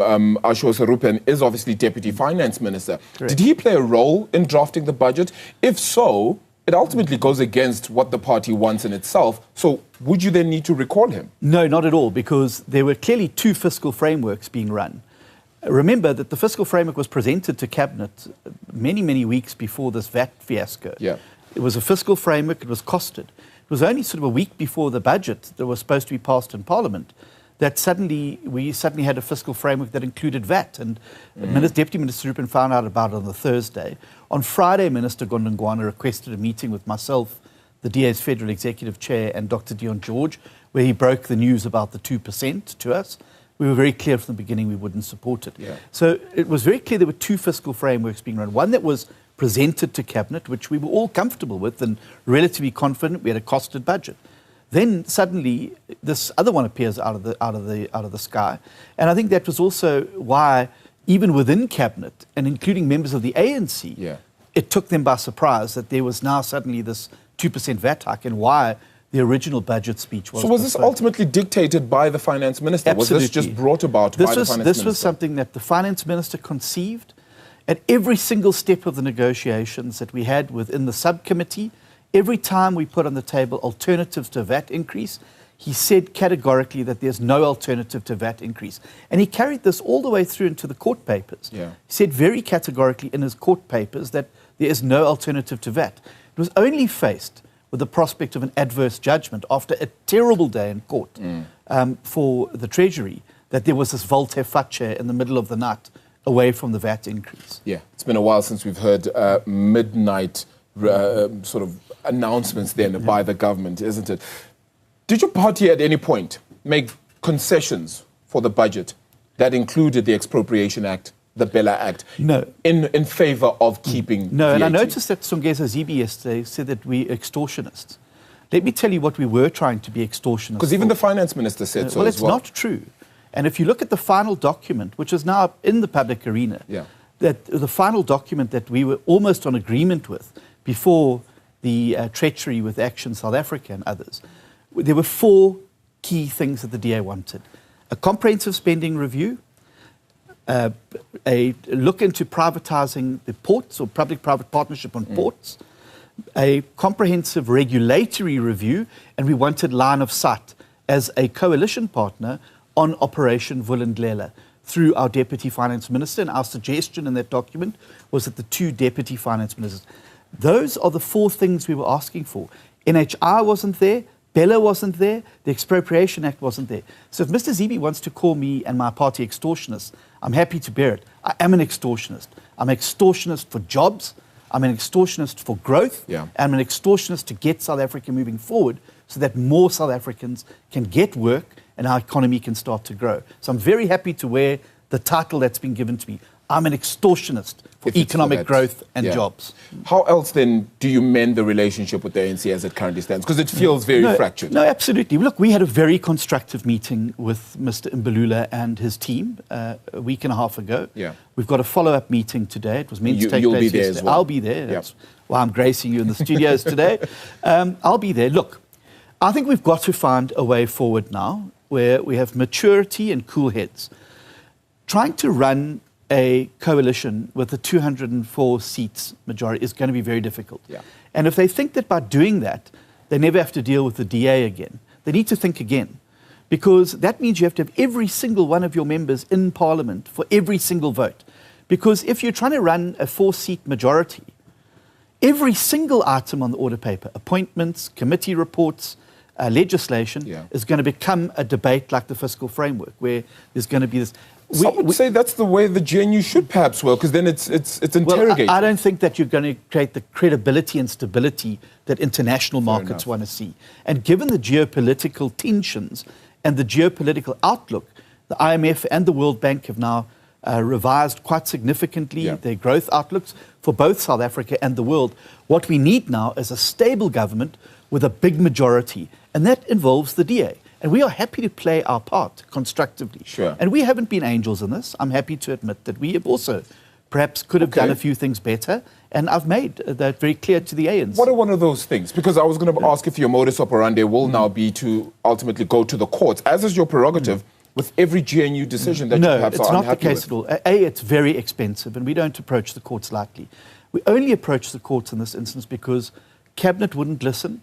Ashok Sarupan is obviously Deputy Finance Minister. Correct. Did he play a role in drafting the budget? If so, it ultimately goes against what the party wants in itself. So would you then need to recall him? No, not at all, because there were clearly two fiscal frameworks being run. Remember that the fiscal framework was presented to Cabinet many, many weeks before this VAT fiasco. Yeah. It was a fiscal framework, it was costed. It was only sort of a week before the budget that was supposed to be passed in Parliament that we suddenly had a fiscal framework that included VAT. And Deputy Minister Sarupan found out about it on the Thursday. On Friday, Minister Gondongwana requested a meeting with myself, the DA's Federal Executive Chair, and Dr. Dion George, where he broke the news about the 2% to us. We were very clear from the beginning we wouldn't support it. Yeah. So it was very clear there were two fiscal frameworks being run. One that was presented to Cabinet, which we were all comfortable with and relatively confident. We had a costed budget. Then suddenly this other one appears out of the sky, and I think that was also why, even within Cabinet and including members of the ANC, it took them by surprise that there was now suddenly this 2% VAT hike, and why the original budget speech was. So was this ultimately dictated by the Finance Minister? Absolutely. Was this just brought about by the Finance Minister? This was something that the Finance Minister conceived at every single step of the negotiations that we had within the subcommittee. Every time we put on the table alternatives to a VAT increase, he said categorically that there's no alternative to VAT increase. And he carried this all the way through into the court papers. Yeah. He said very categorically in his court papers that there is no alternative to VAT. It was only faced with the prospect of an adverse judgment after a terrible day in court for the Treasury that there was this volte-face in the middle of the night away from the VAT increase. Yeah, it's been a while since we've heard midnight sort of announcements then by the government, isn't it? Did your party at any point make concessions for the budget that included the Expropriation Act, the Bella Act, no, in favour of keeping No, VAT? and I noticed that Songeza Zibi yesterday said that we're extortionists. Let me tell you what we were trying to be extortionists. Because even the Finance Minister said so well, as well. Well, it's not true. And if you look at the final document, which is now in the public arena, that the final document that we were almost on agreement with before the treachery with Action South Africa and others, there were four key things that the DA wanted. A comprehensive spending review, a look into privatising the ports or public-private partnership on ports, a comprehensive regulatory review, and we wanted line of sight as a coalition partner on Operation Vulindlela through our Deputy Finance Minister. And our suggestion in that document was that the two Deputy Finance Ministers. Those are the four things we were asking for. NHI wasn't there, Bella wasn't there, the Expropriation Act wasn't there. So if Mr. Zibi wants to call me and my party extortionists, I'm happy to bear it. I am an extortionist. I'm an extortionist for jobs, I'm an extortionist for growth, I'm an extortionist to get South Africa moving forward so that more South Africans can get work and our economy can start to grow. So I'm very happy to wear the title that's been given to me. I'm an extortionist for economic growth and jobs. How else then do you mend the relationship with the ANC as it currently stands? Because it feels very fractured. No, absolutely. Look, we had a very constructive meeting with Mr. Mbalula and his team a week and a half ago. We've got a follow-up meeting today. It was meant to take place yesterday. As well. I'll be there. That's why I'm gracing you in the studios today. I'll be there. Look, I think we've got to find a way forward now where we have maturity and cool heads. Trying to run a coalition with a 204 seats majority is going to be very difficult. And if they think that by doing that, they never have to deal with the DA again, they need to think again. Because that means you have to have every single one of your members in Parliament for every single vote. Because if you're trying to run a 4-seat majority, every single item on the order paper, appointments, committee reports, legislation, is going to become a debate like the fiscal framework, where there's going to be this... Some would say that's the way the GNU should perhaps work, because then it's interrogated. Well, I don't think that you're going to create the credibility and stability that international markets want to see. And given the geopolitical tensions and the geopolitical outlook, the IMF and the World Bank have now revised quite significantly their growth outlooks for both South Africa and the world. What we need now is a stable government with a big majority, and that involves the DA. And we are happy to play our part constructively. And we haven't been angels in this. I'm happy to admit that we have also perhaps could have done a few things better. And I've made that very clear to the ANC. What are one of those things? Because I was going to ask if your modus operandi will now be to ultimately go to the courts, as is your prerogative, with every GNU decision that you perhaps are unhappy with? No, it's not the case at all. It's very expensive, and we don't approach the courts lightly. We only approach the courts in this instance because Cabinet wouldn't listen.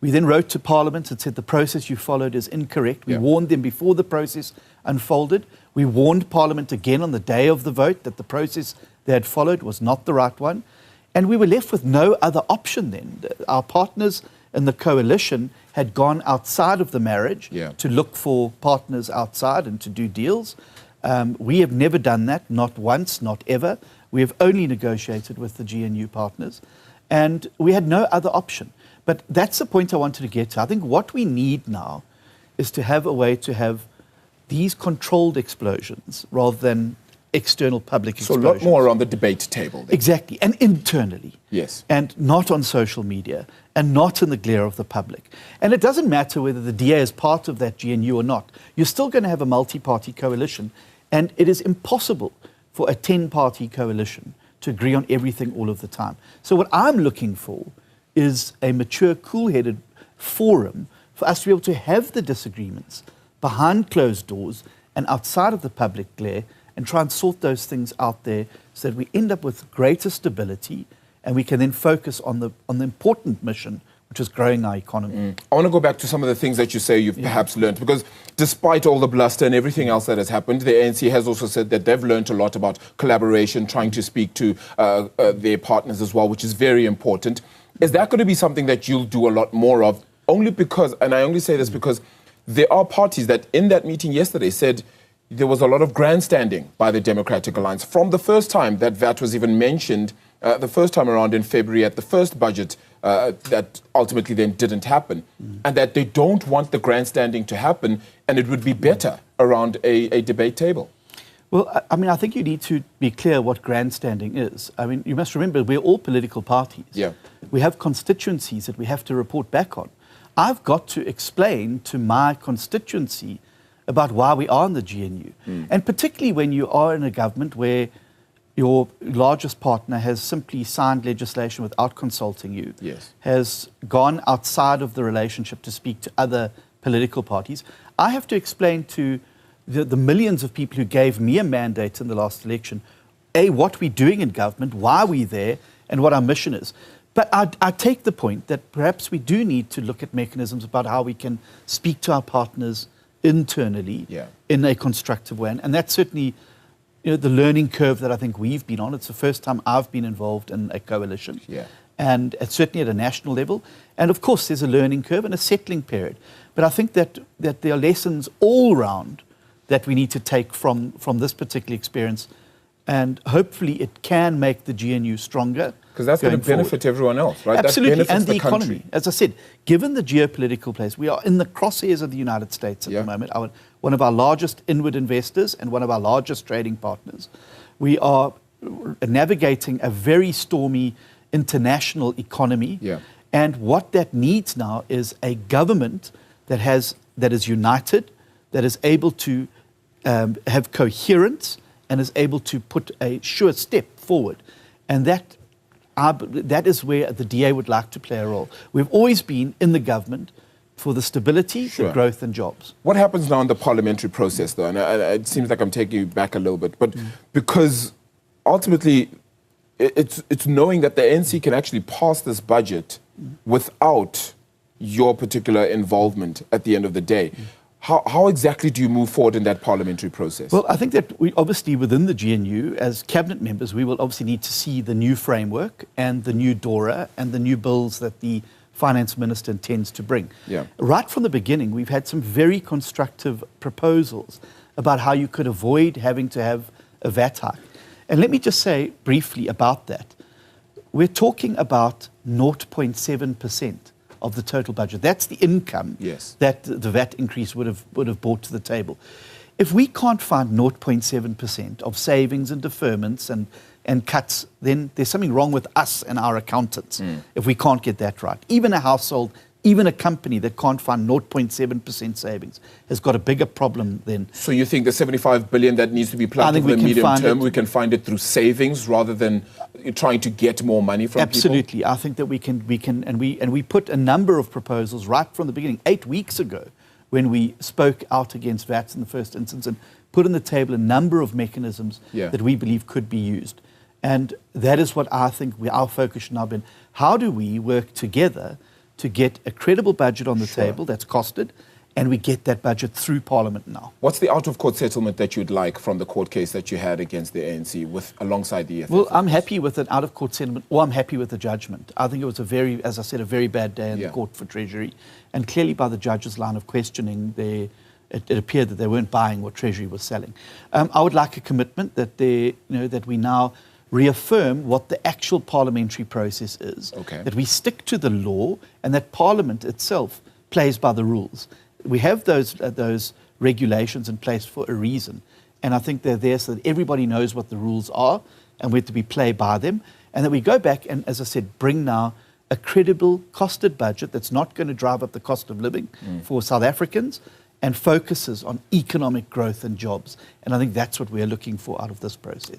We then wrote to Parliament and said the process you followed is incorrect. We warned them before the process unfolded. We warned Parliament again on the day of the vote that the process they had followed was not the right one. And we were left with no other option then. Our partners in the coalition had gone outside of the marriage to look for partners outside and to do deals. We have never done that, not once, not ever. We have only negotiated with the GNU partners. And we had no other option. But that's the point I wanted to get to. I think what we need now is to have a way to have these controlled explosions rather than external public explosions. So a lot more on the debate table. Then. Exactly, and internally. Yes. And not on social media, and not in the glare of the public. And it doesn't matter whether the DA is part of that GNU or not. You're still going to have a multi-party coalition, and it is impossible for a 10-party coalition to agree on everything all of the time. So what I'm looking for is a mature, cool-headed forum for us to be able to have the disagreements behind closed doors and outside of the public glare and try and sort those things out there so that we end up with greater stability and we can then focus on the important mission, which is growing our economy. I want to go back to some of the things that you say you've perhaps learned, because despite all the bluster and everything else that has happened, the ANC has also said that they've learned a lot about collaboration, trying to speak to their partners as well, which is very important. Is that going to be something that you'll do a lot more of? Only because, and I only say this because there are parties that in that meeting yesterday said there was a lot of grandstanding by the Democratic Alliance. From the first time that VAT was even mentioned, the first time around in February at the first budget, that ultimately then didn't happen, and that they don't want the grandstanding to happen, and it would be better around a debate table. Well, I mean, I think you need to be clear what grandstanding is. I mean, you must remember, we're all political parties. Yeah. We have constituencies that we have to report back on. I've got to explain to my constituency about why we are in the GNU. And particularly when you are in a government where your largest partner has simply signed legislation without consulting you, has gone outside of the relationship to speak to other political parties. I have to explain to the millions of people who gave me a mandate in the last election, A, what we're doing in government, why we're there, and what our mission is. But I take the point that perhaps we do need to look at mechanisms about how we can speak to our partners internally in a constructive way. And that's certainly the learning curve that I think we've been on. It's the first time I've been involved in a coalition. And it's certainly at a national level. And of course, there's a learning curve and a settling period. But I think that there are lessons all round that we need to take from this particular experience. And hopefully it can make the GNU stronger. Because that's going to benefit everyone else, right? Absolutely, and the economy. As I said, given the geopolitical place, we are in the crosshairs of the United States at the moment. One of our largest inward investors and one of our largest trading partners. We are navigating a very stormy international economy. And what that needs now is a government that is united, that is able to have coherence, and is able to put a sure step forward. And that is where the DA would like to play a role. We've always been in the government for the stability, the growth and jobs. What happens now in the parliamentary process, though? And it seems like I'm taking you back a little bit, but because ultimately it's knowing that the ANC can actually pass this budget without your particular involvement at the end of the day. How exactly do you move forward in that parliamentary process? Well, I think that we obviously within the GNU, as cabinet members, we will obviously need to see the new framework and the new DORA and the new bills that the finance minister intends to bring. Right from the beginning, we've had some very constructive proposals about how you could avoid having to have a VAT hike. And let me just say briefly about that. We're talking about 0.7% of the total budget. That's the income that the VAT increase would have brought to the table. If we can't find 0.7% of savings and deferments and cuts, then there's something wrong with us and our accountants if we can't get that right. Even a household, even a company that can't find 0.7% savings has got a bigger problem than... So you think the 75 billion that needs to be plugged in the medium term, we can find it through savings rather than trying to get more money from people? Absolutely. I think that we can, and we put a number of proposals right from the beginning. 8 weeks ago, when we spoke out against VATs in the first instance and put on the table a number of mechanisms that we believe could be used. And that is what I think our focus should now be. How do we work together to get a credible budget on the table that's costed, and we get that budget through Parliament now? What's the out-of-court settlement that you'd like from the court case that you had against the ANC alongside the EFF? Well, I'm happy with an out-of-court settlement, or I'm happy with the judgment. I think it was as I said, a very bad day in the court for Treasury. And clearly by the judge's line of questioning, it appeared that they weren't buying what Treasury was selling. I would like a commitment that that we now reaffirm what the actual parliamentary process is, that we stick to the law, and that Parliament itself plays by the rules. We have those regulations in place for a reason, and I think they're there so that everybody knows what the rules are, and we're to be played by them, and that we go back and, as I said, bring now a credible, costed budget that's not going to drive up the cost of living for South Africans, and focuses on economic growth and jobs. And I think that's what we're looking for out of this process.